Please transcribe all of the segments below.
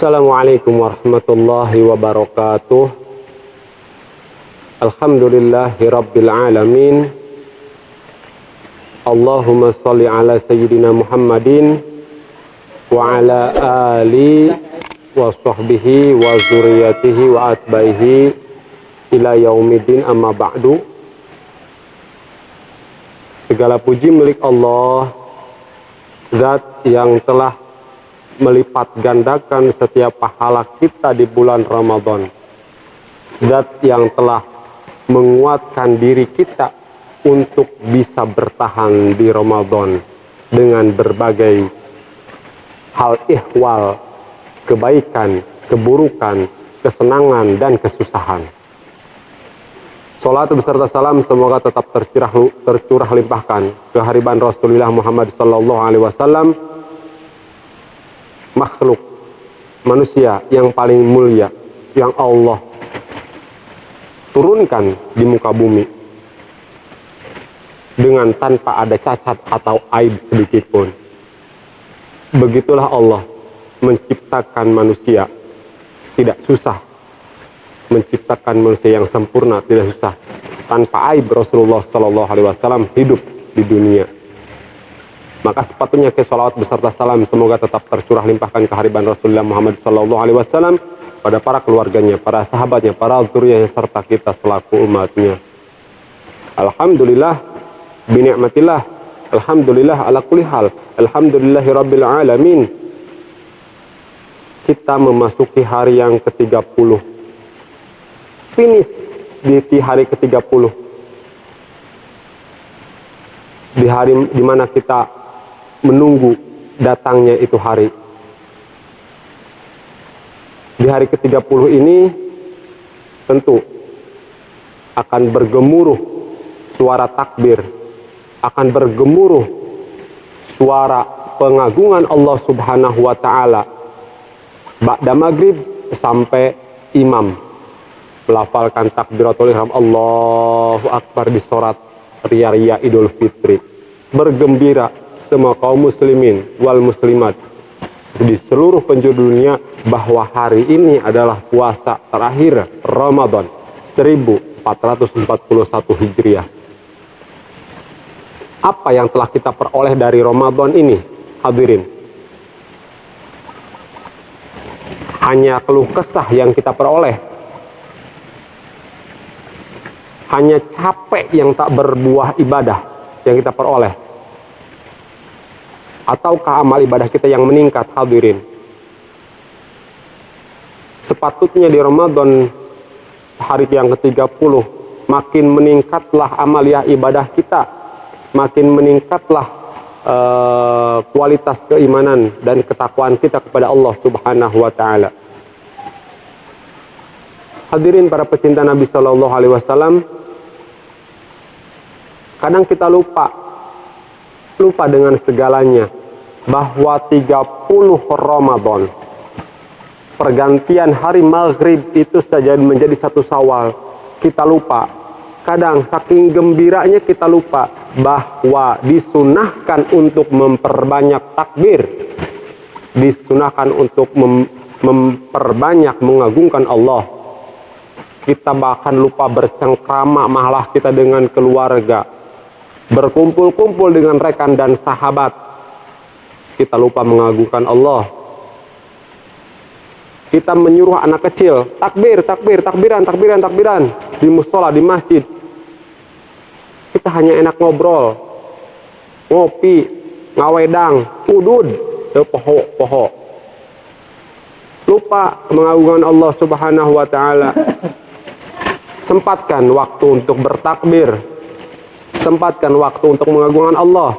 Assalamualaikum warahmatullahi wabarakatuh. Alhamdulillahi rabbil alamin. Allahumma salli ala sayyidina Muhammadin wa ala ali wa sahbihi wa zuriyatihi wa atbaihi ila yaumiddin, amma ba'du. Segala puji milik Allah, Zat yang telah melipat gandakan setiap pahala kita di bulan Ramadan. Zat yang telah menguatkan diri kita untuk bisa bertahan di Ramadan dengan berbagai hal ihwal, kebaikan, keburukan, kesenangan, dan kesusahan. Salat beserta salam semoga tetap tercurah limpahkan kehariban Rasulullah Muhammad SAW, makhluk manusia yang paling mulia yang Allah turunkan di muka bumi dengan tanpa ada cacat atau aib sedikit pun. Begitulah Allah menciptakan manusia, tidak susah. Menciptakan manusia yang sempurna tidak susah. Tanpa aib Rasulullah SAW hidup di dunia. Maka sepatutnya sholawat beserta salam semoga tetap tercurah limpahkan kehariban Rasulullah Muhammad SAW pada para keluarganya, para sahabatnya, para zuriyahnya, serta kita selaku umatnya. Alhamdulillah bini'matillah, alhamdulillah ala kulli hal, alhamdulillahi rabbil alamin. Kita memasuki hari yang ke-30, finish di hari ke-30, di hari dimana kita menunggu datangnya itu hari. Di hari ke-30 ini tentu akan bergemuruh suara takbir, akan bergemuruh suara pengagungan Allah Subhanahu wa taala ba'da maghrib sampai imam melafalkan takbiratul ihram Allahu Akbar di sholat ria Idul Fitri. Bergembira semua kaum muslimin wal muslimat di seluruh penjuru dunia bahwa hari ini adalah puasa terakhir Ramadan 1441 Hijriah. Apa yang telah kita peroleh dari Ramadan ini, hadirin? Hanya keluh kesah yang kita peroleh, hanya capek yang tak berbuah ibadah yang kita peroleh, ataukah amal ibadah kita yang meningkat, hadirin? Sepatutnya di Ramadan hari yang ke-30 makin meningkatlah amaliyah ibadah kita, makin meningkatlah kualitas keimanan dan ketakwaan kita kepada Allah Subhanahu wa taala. Hadirin para pecinta Nabi sallallahu alaihi wasallam, kadang kita lupa dengan segalanya bahwa 30 Ramadan, pergantian hari maghrib itu saja menjadi satu Syawal, kita lupa. Kadang saking gembiranya kita lupa bahwa disunahkan untuk memperbanyak takbir, disunahkan untuk memperbanyak mengagungkan Allah. Kita bahkan lupa bercengkrama, malah kita dengan keluarga, berkumpul-kumpul dengan rekan dan sahabat, kita lupa mengagungkan Allah. Kita menyuruh anak kecil takbiran di musola, di masjid. Kita hanya enak ngobrol, ngopi, ngawedang, udud, poho. Lupa mengagungkan Allah Subhanahu wa taala. Sempatkan waktu untuk bertakbir, sempatkan waktu untuk mengagungkan Allah,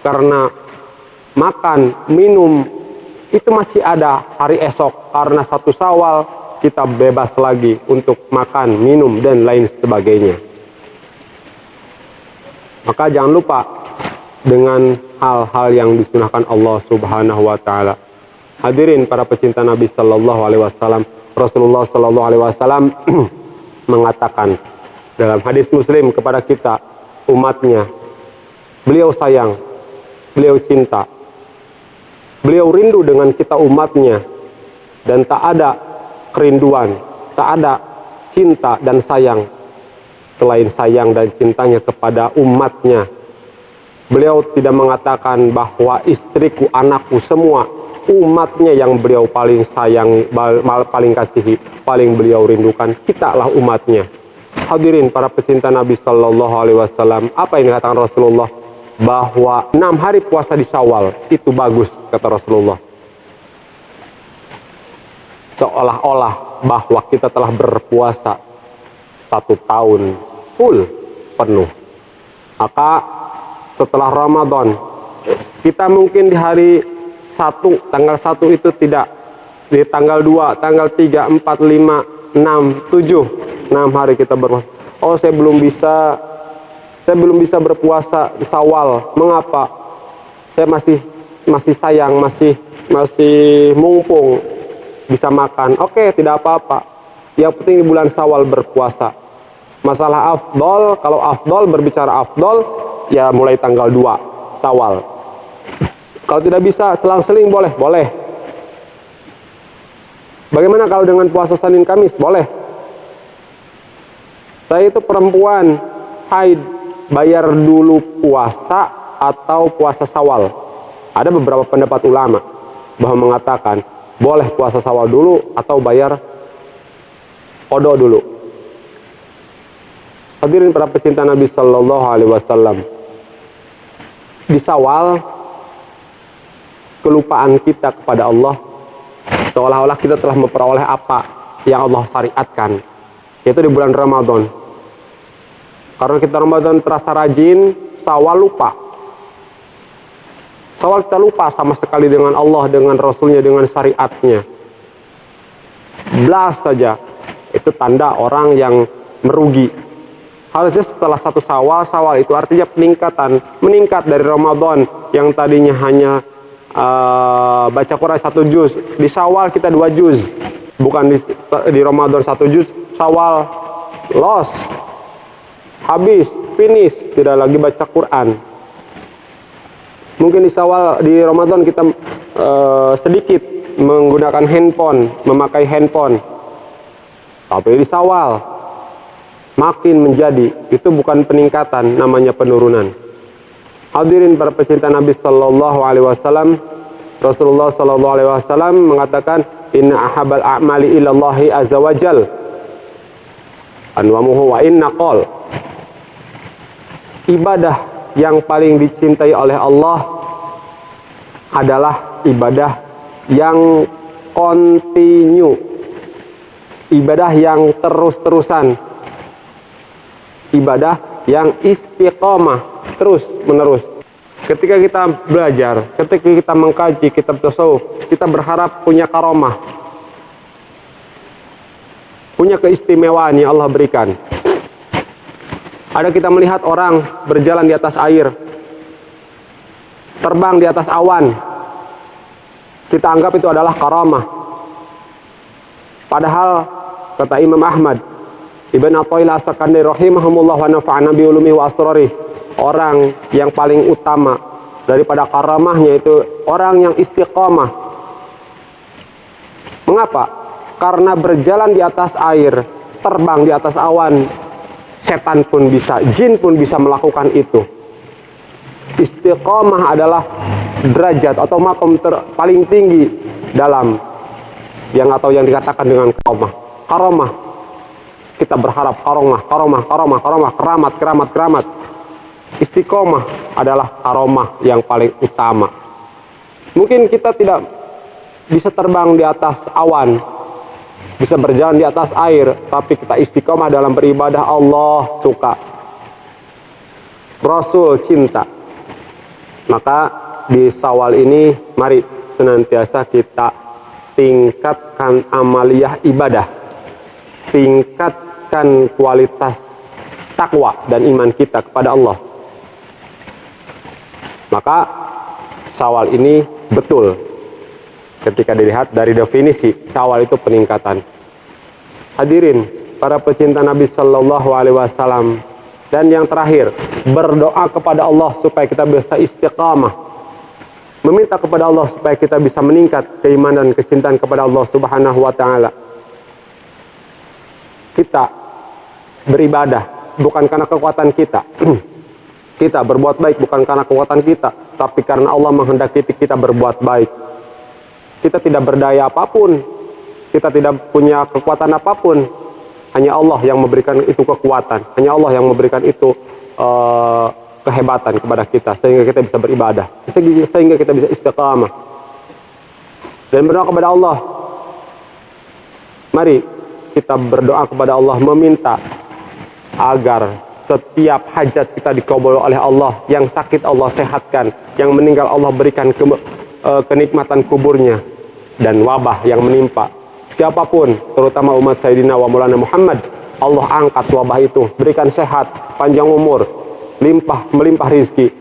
karena makan, minum itu masih ada hari esok. Karena satu Syawal kita bebas lagi untuk makan, minum, dan lain sebagainya. Maka jangan lupa dengan hal-hal yang disunahkan Allah Subhanahu wa taala. Hadirin para pecinta Nabi sallallahu alaihi wasallam, Rasulullah sallallahu alaihi wasallam mengatakan dalam hadis Muslim kepada kita umatnya, beliau sayang, beliau cinta, beliau rindu dengan kita umatnya, dan tak ada kerinduan, tak ada cinta dan sayang selain sayang dan cintanya kepada umatnya. Beliau tidak mengatakan bahwa istriku, anakku, semua umatnya yang beliau paling sayangi, paling kasihi, paling beliau rindukan. Kita lah umatnya. Hadirin para pecinta Nabi Sallallahu Alaihi Wasallam, apa yang dikatakan Rasulullah? Bahwa 6 hari puasa di Syawal itu bagus, kata Rasulullah. Seolah-olah bahwa kita telah berpuasa 1 tahun full penuh. Maka setelah Ramadan, kita mungkin di hari 1, tanggal 1 itu tidak, di tanggal 2, tanggal 3, 4, 5, 6, 7, 6 hari kita berpuasa. Oh, saya belum bisa berpuasa di Syawal. Mengapa? Saya masih sayang, masih mumpung bisa makan. Oke, tidak apa-apa. Yang penting di bulan Syawal berpuasa. Masalah afdol, kalau afdol, berbicara afdol, ya mulai tanggal 2 Syawal. Kalau tidak bisa selang-seling boleh. Bagaimana kalau dengan puasa Senin Kamis? Boleh. Saya itu perempuan haid, bayar dulu puasa atau puasa Syawal. Ada beberapa pendapat ulama bahwa mengatakan boleh puasa Syawal dulu atau bayar qada dulu. Hadirin para pecinta Nabi Sallallahu Alaihi Wasallam, di Syawal kelupaan kita kepada Allah, seolah-olah kita telah memperoleh apa yang Allah syariatkan, yaitu di bulan Ramadan. Karena kita Ramadan terasa rajin, Syawal lupa. Syawal kita lupa sama sekali dengan Allah, dengan Rasulnya, dengan syariatnya. Belas saja, itu tanda orang yang merugi. Harusnya setelah 1 Syawal itu artinya meningkat dari Ramadan yang tadinya hanya baca Quran 1 juz, di Syawal kita 2 juz, bukan di Ramadan 1 juz, Syawal loss, habis, finish, tidak lagi baca Quran. Mungkin di Syawal, di Ramadan kita sedikit menggunakan handphone, memakai handphone, tapi di Syawal makin menjadi, itu bukan peningkatan, namanya penurunan. Hadirin para pecinta Nabi Sallallahu Alaihi Wasallam, Rasulullah Sallallahu Alaihi Wasallam mengatakan, Inna ahabal a'mali ilallahi azza wa jal anwamuhu wa inna qol. Ibadah yang paling dicintai oleh Allah adalah ibadah yang kontinu, ibadah yang terus-terusan, ibadah yang istiqomah, terus menerus. Ketika kita belajar, ketika kita mengkaji kitab tasawuf, kita berharap punya karomah, punya keistimewaan yang Allah berikan. Ada kita melihat orang berjalan di atas air, terbang di atas awan, kita anggap itu adalah karomah. Padahal kata Imam Ahmad Ibn Athaillah As-Sakandari rahimahumullah wa nafa'ana bi ulumihi wa asrarih, orang yang paling utama daripada karamahnya itu orang yang istiqomah. Mengapa? Karena berjalan di atas air, terbang di atas awan, setan pun bisa, jin pun bisa melakukan itu. Istiqomah adalah derajat atau makom paling tinggi dalam yang dikatakan dengan karomah. Karomah, kita berharap karomah, keramat. Istiqomah adalah karomah yang paling utama. Mungkin kita tidak bisa terbang di atas awan, bisa berjalan di atas air, tapi kita istiqomah dalam beribadah. Allah suka, Rasul cinta. Maka di Syawal ini mari senantiasa kita tingkatkan amaliyah ibadah, tingkatkan kualitas takwa dan iman kita kepada Allah. Maka Syawal ini betul ketika dilihat dari definisi, Syawal itu peningkatan. Hadirin para pecinta Nabi Sallallahu Alaihi Wasallam, dan yang terakhir, berdoa kepada Allah supaya kita bisa istiqamah meminta kepada Allah supaya kita bisa meningkat keimanan dan kecintaan kepada Allah Subhanahu wa taala. Kita beribadah bukan karena kekuatan kita. Kita berbuat baik bukan karena kekuatan kita, tapi karena Allah menghendaki kita berbuat baik. Kita tidak berdaya apapun, kita tidak punya kekuatan apapun. Hanya Allah yang memberikan itu kekuatan, hanya Allah yang memberikan itu kehebatan kepada kita sehingga kita bisa beribadah, sehingga kita bisa istiqamah dan berdoa kepada Allah. Mari kita berdoa kepada Allah, meminta agar setiap hajat kita dikabul oleh Allah. Yang sakit Allah sehatkan, yang meninggal Allah berikan kenikmatan kuburnya, dan wabah yang menimpa siapapun, terutama umat Sayyidina wa Maulana Muhammad, Allah angkat wabah itu, berikan sehat, panjang umur, melimpah rizki.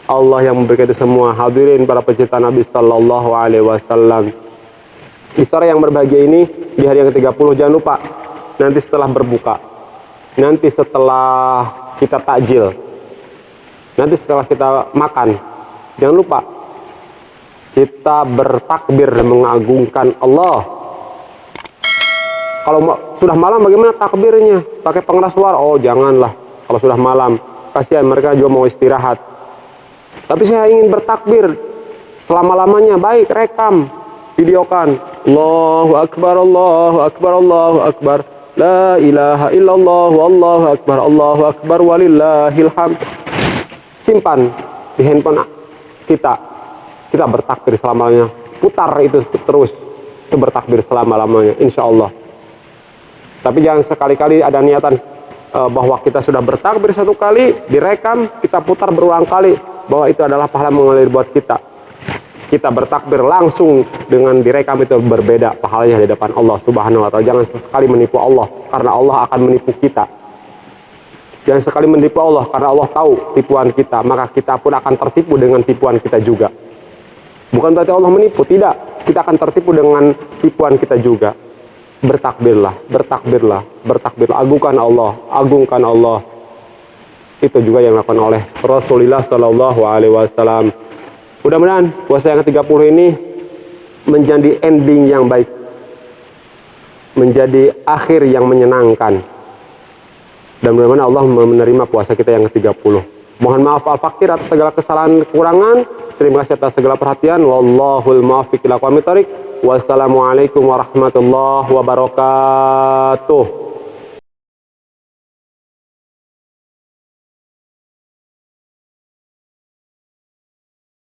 Allah yang memberikan itu semua. Hadirin para pecinta Nabi Sallallahu Alaihi Wasallam, di sore yang berbahagia ini, di hari yang ke-30, jangan lupa nanti setelah berbuka, nanti setelah kita takjil, nanti setelah kita makan, jangan lupa kita bertakbir dan mengagungkan Allah. Kalau sudah malam bagaimana takbirnya? Pakai pengeras suara? Oh janganlah. Kalau sudah malam, kasihan mereka juga mau istirahat. Tapi saya ingin bertakbir selama-lamanya. Baik, rekam, videokan. Allahu Akbar, Allahu Akbar, Allahu Akbar. La ilaha illallah, Allahu Akbar, Allahu Akbar, walillahil hamd. Simpan di handphone kita. Kita bertakbir selamanya. Putar itu terus. Itu bertakbir selama-lamanya, insya Allah. Tapi jangan sekali-kali ada niatan bahwa kita sudah bertakbir satu kali, direkam, kita putar berulang kali, bahwa itu adalah pahala mengalir buat kita. Kita bertakbir langsung dengan direkam itu berbeda pahalanya di depan Allah Subhanahu wa taala. Jangan sesekali menipu Allah, karena Allah akan menipu kita. Jangan sekali menipu Allah, karena Allah tahu tipuan kita, maka kita pun akan tertipu dengan tipuan kita juga. Bukan berarti Allah menipu, tidak. Kita akan tertipu dengan tipuan kita juga. Bertakbirlah, bertakbirlah, bertakbirlah, agungkan Allah. Itu juga yang dilakukan oleh Rasulullah Sallallahu Alaihi Wasallam. Mudah-mudahan puasa yang ke-30 ini menjadi ending yang baik, menjadi akhir yang menyenangkan, dan mudah-mudahan Allah menerima puasa kita yang ke-30. Mohon maaf al-fakir atas segala kesalahan kekurangan. Terima kasih atas segala perhatian. Wallahul muwaffiq ila aqwamit thoriq. Wassalamualaikum warahmatullahi wabarakatuh.